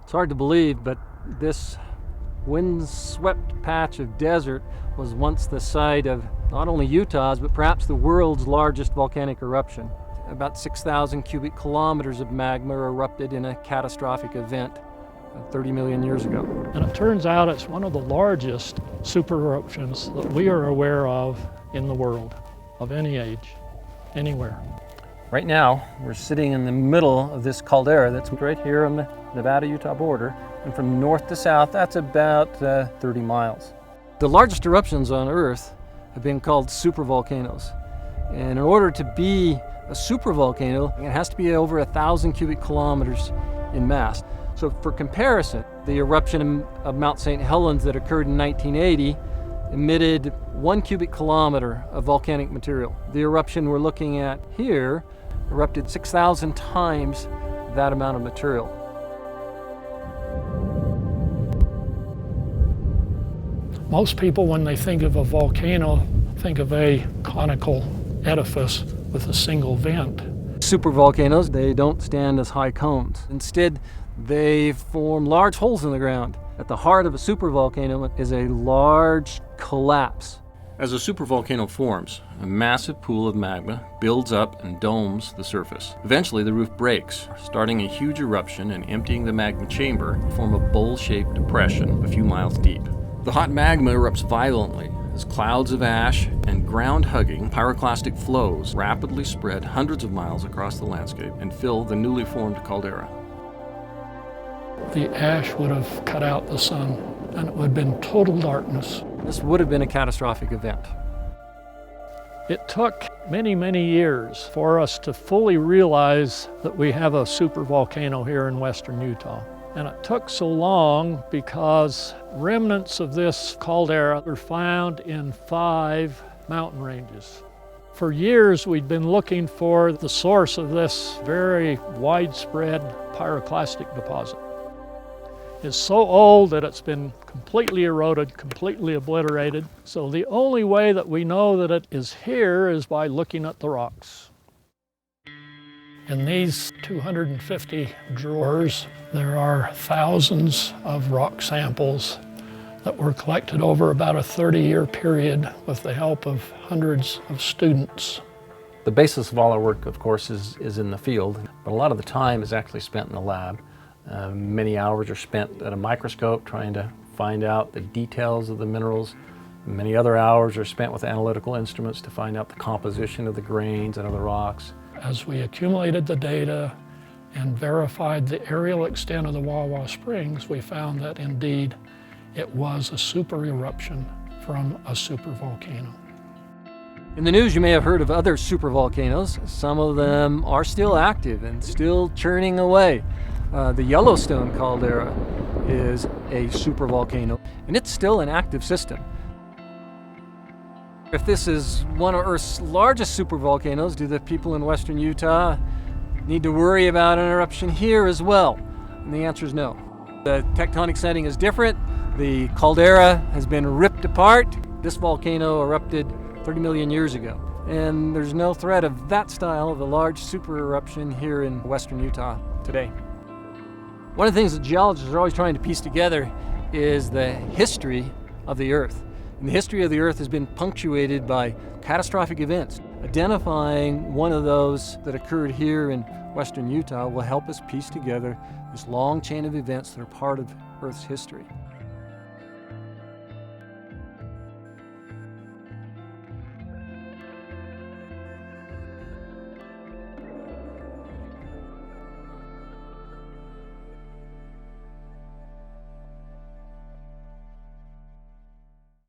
It's hard to believe, but this wind-swept patch of desert was once the site of not only Utah's, but perhaps the world's largest volcanic eruption. About 6,000 cubic kilometers of magma erupted in a catastrophic event 30 million years ago. And it turns out it's one of the largest super eruptions that we are aware of in the world, of any age, anywhere. Right now, we're sitting in the middle of this caldera that's right here on the Nevada-Utah border. And from north to south, that's about 30 miles. The largest eruptions on Earth have been called supervolcanoes. And in order to be a supervolcano, it has to be over 1,000 cubic kilometers in mass. So for comparison, the eruption of Mount St. Helens that occurred in 1980 emitted 1 cubic kilometer of volcanic material. The eruption we're looking at here erupted 6,000 times that amount of material. Most people, when they think of a volcano, think of a conical edifice with a single vent. Supervolcanoes, they don't stand as high cones. Instead, they form large holes in the ground. At the heart of a supervolcano is a large collapse. As a supervolcano forms, a massive pool of magma builds up and domes the surface. Eventually, the roof breaks, starting a huge eruption and emptying the magma chamber to form a bowl-shaped depression a few miles deep. The hot magma erupts violently as clouds of ash and ground-hugging pyroclastic flows rapidly spread hundreds of miles across the landscape and fill the newly formed caldera. The ash would have cut out the sun, and it would have been total darkness. This would have been a catastrophic event. It took many, many years for us to fully realize that we have a supervolcano here in western Utah. And it took so long because remnants of this caldera were found in 5 mountain ranges. For years, we'd been looking for the source of this very widespread pyroclastic deposit. It's so old that it's been completely eroded, completely obliterated. So the only way that we know that it is here is by looking at the rocks. In these 250 drawers, there are thousands of rock samples that were collected over about a 30-year period with the help of hundreds of students. The basis of all our work, of course, is in the field, but a lot of the time is actually spent in the lab. Many hours are spent at a microscope trying to find out the details of the minerals. Many other hours are spent with analytical instruments to find out the composition of the grains and of the rocks. As we accumulated the data and verified the areal extent of the Wawa Springs, we found that indeed it was a super eruption from a supervolcano. In the news, you may have heard of other supervolcanoes. Some of them are still active and still churning away. The Yellowstone caldera is a supervolcano, and it's still an active system. If this is one of Earth's largest supervolcanoes, do the people in western Utah need to worry about an eruption here as well? And the answer is no. The tectonic setting is different. The caldera has been ripped apart. This volcano erupted 30 million years ago. And there's no threat of that style of a large super eruption here in western Utah today. One of the things that geologists are always trying to piece together is the history of the Earth. And the history of the Earth has been punctuated by catastrophic events. Identifying one of those that occurred here in western Utah will help us piece together this long chain of events that are part of Earth's history.